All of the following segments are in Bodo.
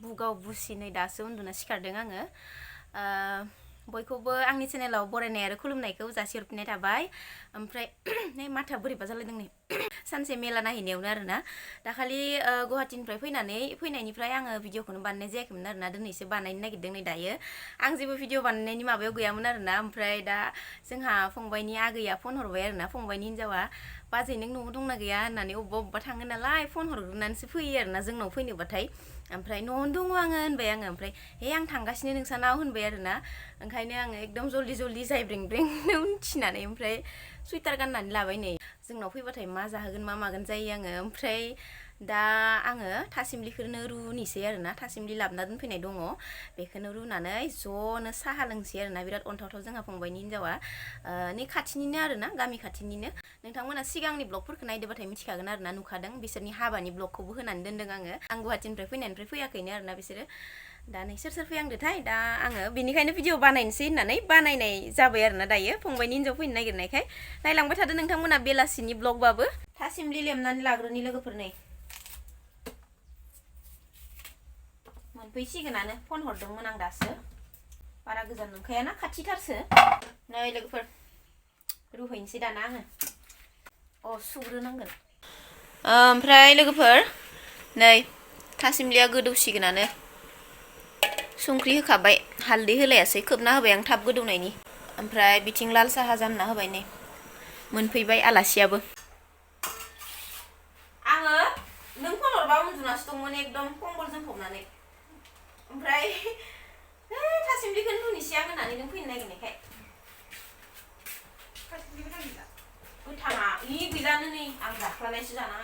बुगाव बुसिनै दासो उन्दुना सिखारदों आङो बयखौबो आंनि चेनेलाव बरायनाय आरो खुलुमनायखौ जासिहरफिननाय थाबाय ओमफ्राय नै माथा बोरैबा जालायदों नै सानसे मेला नायहैनायावनो आरोना दाखालि गुवाहाटीनिफ्राय फैनायनिफ्राय आङो भिडिअखौनो बानायनाय जायाखैमोन आरोना दिनैसो बानायनो नागिरदों नै दायो आं जेबो भिडिअ बानायनायनि माबायाव गैयामोन आरोना ओमफ्राय दा जोंहा फंबायनि आगैया फन हरबाय आरोना फंबायनि हिन्जावा बाजै नों न'आव दंना गैया होननानै अबेबा थाङो नालाय फन हरग्रोनानैसो फैयो आरोना जोंनाव फैनोबाथाय ओमफ्राय न'आवनो दङ आङो होनबाय आङो ओमफ्राय हे आं थांगासिनो नोंसानाव होनबाय आरोना ओंखायनो आङो एकदम जल्दि जायब्रें ब्रेंनो उथिनानै ओमफ्राय सुइटार गाननानै लाबाय नै जोंनाव फैबाथाय मा जाहोगोन मा मागोन जायो आङो ओमफ्राय दा आङो थासिमलिखौनो रुनिसै आरोना थासिमलि लाबोना दोनफैनाय दङ बेखौनो रुनानै ज'नो साहा लोंसै आरोना बिराद अनथावथाव जोंहा फंबायनि हिन्जावा नै खाथिनिनो आरोना गामि खाथिनिनो नोंथांमोना सिगांनि ब्लगफोरखौ नायदोबाथाय मिथिखागोन आरोना नुखादों बिसोरनि हाबानि ब्लगखौबो होनानै दोनदों आं गुवाहाटीनिफ्राय फैयाखैनो आरोना बिसोरो दा नै सोर फैहांदोथाय दा आङो बेनिखायनो भिडिअ बानायनोसै होननानै बानायनाय जाबाय आरोना दायो फंबायनि हिन्जाव फैनो नागिरनायखाय नायलांबाय थादो नोंथांमोना बेलासिनि ब्लगबाबो थासिमलि लेमनानै लाग्रोनि लोगोफोर नै मोनफैसिगोनानो फन हरदोंमोन आं दासो बारा गोजान नंखायाना खाथिथारसो नै लोगोफोर रुहैनोसै दाना आङो सुग्रोनांगोन ओमफ्राय लोगोफोर नै थासिमलिया गोदौसिगोनानो संख्रि होखाबाय हालदै होलायासै खोबना होबाय आं थाब गोदौनायनि ओमफ्राय बिथिं लाल साहा जानना होबाय नै मोनफैबाय आलासियाबो आङो नों फन हरबा उन्दुनासो दंमोन एकदम कम्बल जोमफबनानै ओमफ्राय थासिमलिखौनो रुनिसै आं होननानै नों फैनो नागिरनायखाय गोथाङा गैलानो नै आं जाख्लानायसो जाना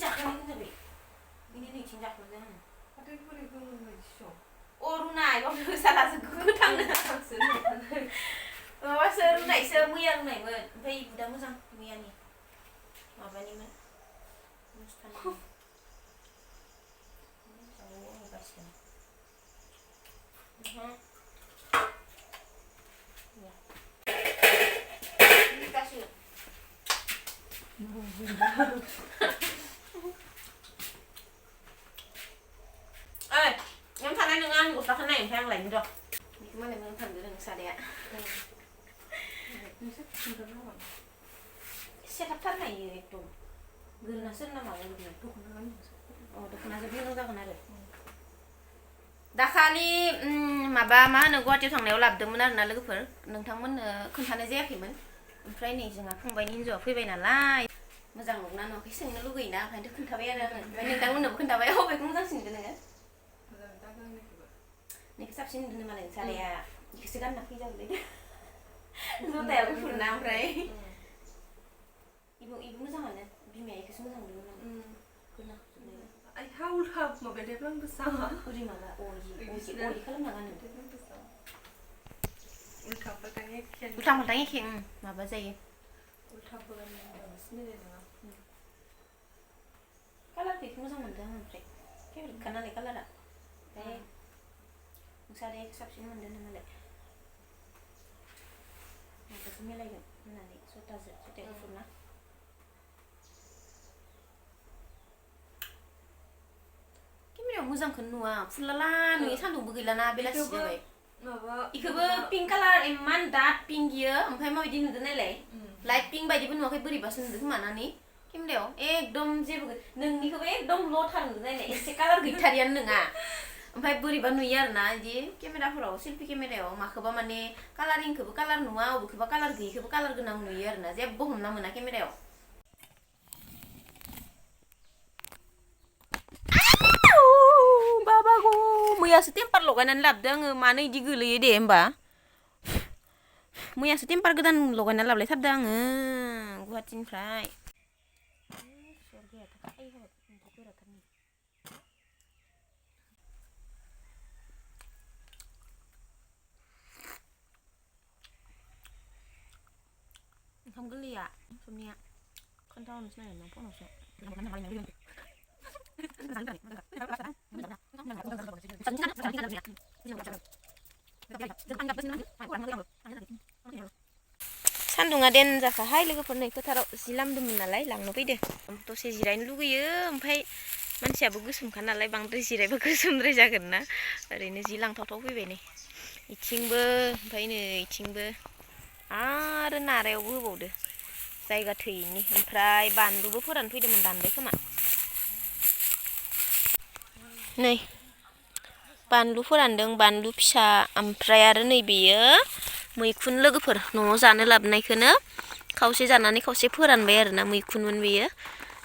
जाख्लानाय ini nih cinta kerja nih. Tapi boleh belum besok. Runai, kalau salah segutang nih. Masa runai semuanya runai men. Bayi udah musang muya nih. Apa nih men? Mustan. Oh, bagus kan. Ya. Ini kasih. Em thằng này đừng ăn, cái này em thang lạnh rồi. Cái này mình thằng đừng xả đẻ. Xe thắp thắt này trùng. Gần là sân là mà gần là trùng nó lắm. Dख'ना जोबनो मोजां जागोन आरो. दाखालि माबा मा होनो गुवाहाटीयाव थांनायाव लाबोदोंमोन आरोना लोगोफोर नोंथांमोननो खोन्थानाय जायाखैमोन ओमफ्राय नै जोंहा फंबायनि हिन्जावा फैबाय नालाय मोजां नंगौना नङाखै सोंनो लुगैयोना ओंखायनोथ' खोन्थाबाय आरो आङो ओमफ्राय नोंथांमोननोबो खोन्थाबाय अबेखौ मोजांसिन नुदों नोङो नोंखौ साबसिन नुदों मालाय साराया बेखौसो गानना फैजागोन जुथाया गुफुर ना ओमफ्राय इबो मोजाङानो बिमाया बेखौसो मोजां नुदोंमोन आं Ay hawlhab mabaliblang bersama. Uri maga oli खालामना गानो Ultah patangnya kian. Ultah patangnya kian माबा जायो Ultah bukan sendiri nggak. Kalarखौ बेखौ मोजां मोनदों आं ओमफ्राय फेभरेट खा नालाय कालारा ओमफ्राय नोंसाराया साबसिन मोनदों नालाय माबासो मिलायगोन होननानै जुथाया गुफुर ना मोजांखौनो नुवा फुरलाला नुयो सान्दुंबो गैलाना बेलासि जाबाय इखौबो पिंक कालार इमान डार्क पिंक इयो ओमफ्राय माबायदि नुदों नायलाय लाइट पिंक बायदिबो नुवाखै बोरैबासो नुदों खोमा नानि केमेरायाव एकदम जेबो नोंनिखौबो एकदम ल'थार नुदों नायलाय एसे कालार गैथारियानो नङा ओमफ्राय बोरैबा नुयो आरोना इदि केमेराफोराव सेल्फि केमेरायाव माखौबा माने कालारिंखौबो कालार नुवा अबेखौबा कालार गैयिखौबो कालार गोनां नुयो आरोना जेबो हमना मोना केमेरायाव मैयासो टेम्पार लगायनानै लाबोदों आङो मानो इदि गोलैयो दे होमबा मैयासो टेम्पार गोदान लगायनानै लाबोलायथारदों आङो गुवाहाटीनिफ्राय ओंखाम गोरलैया समनिया खोन्थाहरनोसै नागिरदों आं फनावसो सान्दुङा देनजारखाहाय लोगोफोर नै फोथाराव जि लामदोंमोन नालाय लांनो फैदो दसे जिरायनो लुगैयो ओमफ्राय मानसियाबो गोसोमखा नालाय बांद्राय जिरायबा गोसोमद्राय जागोन ना ओरैनो जि लांथावथाव फैबाय नै इथिंबो ओमफ्राय नै इथिंबो आरो नारायावबो होबावदो जायगा थैयिनि ओमफ्राय बानलुबो फोरान फैदोंमोन दानबाय खोमा नै बानलु फोरानदों बानलु फिसा ओमफ्राय आरो नै बेयो मैखुन लोगोफोर न'आव जानो लाबोनायखौनो खावसे जानानै खावसे फोरानबाय आरोना मैखुनमोन बेयो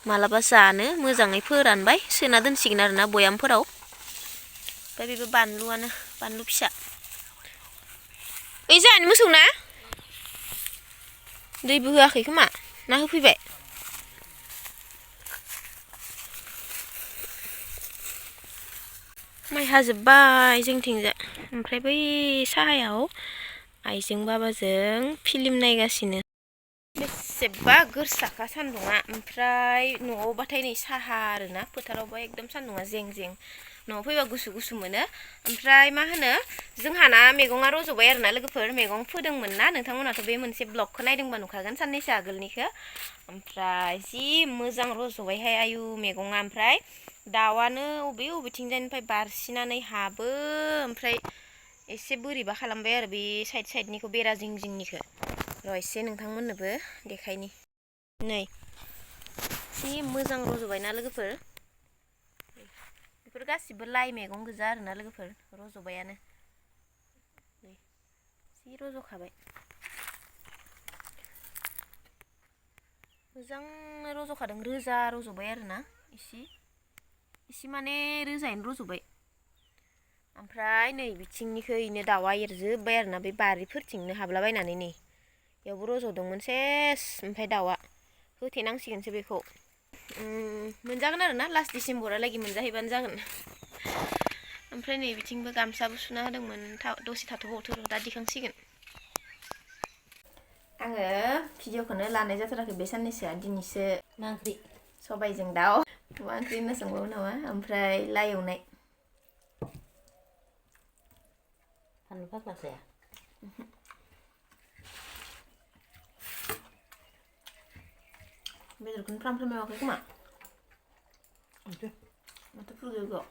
मालाबा जानो मोजाङै फोरानबाय सोना दोनसिगोन आरोना बयामफोराव ओमफ्राय बेबो बानलुआनो बानलु फिसा ओइ जाहानि मोसौ ना दैबो होआखै खोमा ना होफैबाय माइ हाजोब्बाय जोंथिंजा ओमफ्राय बै साहायाव आइजों बाबाजों फिल्म नायगासिनो बेसेबा गोरसाखा सान्दुङा ओमफ्राय न'आवबाथाय नै साहा आरोना फोथारावबा एकदम सान्दुङा जें जें न'आव फैबा गुसु गुसु मोनो ओमफ्राय मा होनो जोंहाना मैगङा रज'बाय आरोना लोगोफोर मैगं फोदोंमोन ना नोंथांमोनाथ' बे मोनसे ब्लगखौ नायदोंबा नुखागोन साननैसो आगोलनिखौ ओमफ्राय जि मोजां रज'बायहाय आयु मैगङा ओमफ्राय दाउआनो अबेथिंजायनिफ्राय बारसिनानै हाबो ओमफ्राय एसे बोरैबा खालामबाय आरो बे साइडनिखौ बेरा जिं जिंनिखौ र' एसे नोंथांमोननोबो देखायनि नै जि मोजां रज'बायना लोगोफोर बेफोर गासिबो लाइ मैगं गोजा आरोना लोगोफोर रज'बायानो जि रज'खाबाय मोजां रज'खादों रोजा रज'बाय आरोना इसे माने रोजायैनो रज'बाय ओमफ्राय नै बिथिंनिखौ इनो दाउआ एरजोब्बाय आरोना बे बारिफोरथिंनो हाबलाबायनानै नै बेयावबो रज'दोंमोन सेस ओमफ्राय दाउआ होथेनांसिगोनसो बेखौ मोनजागोन आरोना लास्ट डिसेम्बरालागि मोनजाहैबानो जागोन ओमफ्राय नै बिथिंबो गामसाबो सुना होदोंमोन दसे थाथ'बावथो दा दिखांसिगोन आङो भिडिअखौनो लानाय जाथाराखै बे साननैसोआ दिनैसो मा ओंख्रि सबायजों दाउ मा ओंख्रि होनना सोंबावो नामा ओमफ्राय लाइ एवनाय फानलु फाग्ला जाया बेदरखौनो फ्राम एवाखै खोमा माथो फुलुगौ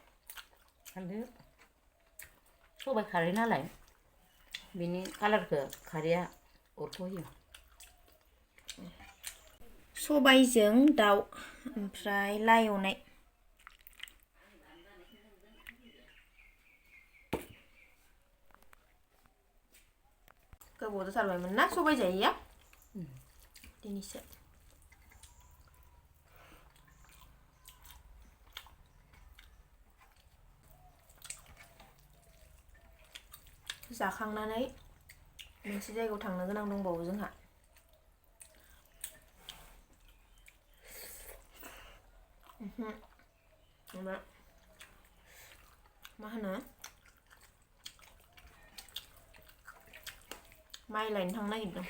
फानलु सबाइ खारै नालाय बिनि कालारखौ खारैया अरख'होयो सबायजों दाउ ओमफ्राय लाइ एवनाय गोबाव जाथारबायमोन ना सबाय जायैया दिनैसो जाखांनानै मोनसे जायगायाव थांनो गोनां दंबावो जोंहा मा होनो माइ लायनो थांनो नागिरदों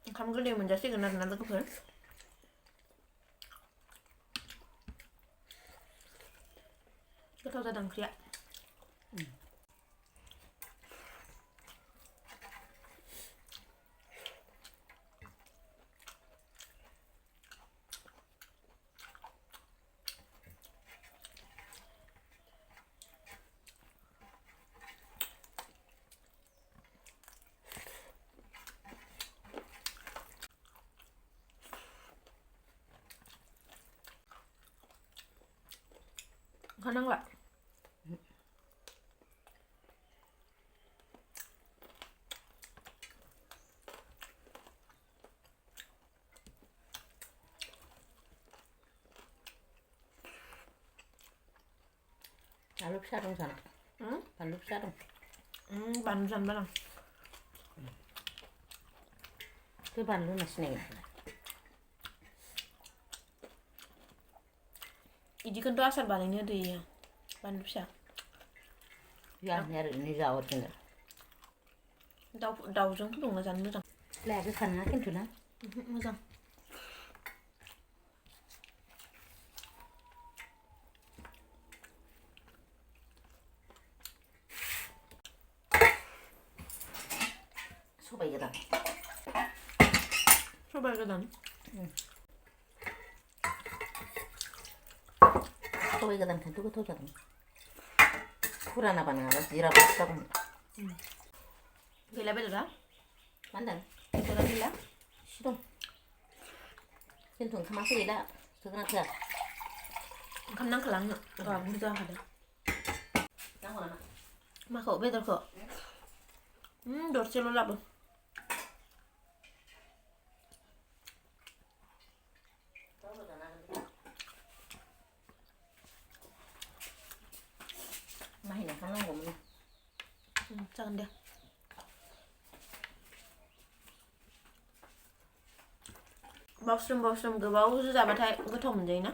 ओंखाम गोरलै मोनजासिगोन आरोना लोगोफोर गोथाव जादों ओंख्रिया ओंखारनांला बानलु फिसा दं जाना बानलु फिसा दं बानलु जानो बारा बे बानलु होनना सिनायगोन इदिखौनोथ' आसार बानायनो होदो इयो बानलु फिसा जानो आरो इनि जावरजोंनो दाउजों फुदुंना जानो मोजां लाया गोखा नङा खिन्थु ना मोजां सबाइ गोदान सबाइ गोदान सबाइ गोदान खिन्थु गोथाव जादों फुरानाबा नङाबा जिराबासो जागौमोन गैला बेदरा मा होनदों बेदरा गैला एसे दं जोंथ' ओंखामासो गैला थोगोना थोआ ओंखाम नांखाला आंनो बुरजा होखादों नांगौ नामा माखौ बेदरखौ दरसेल' लाबो माहिना खालामनांगौमोन जागोन दे बावस्रोम गोबाव जाबाथाय गोथाव मोनजायोना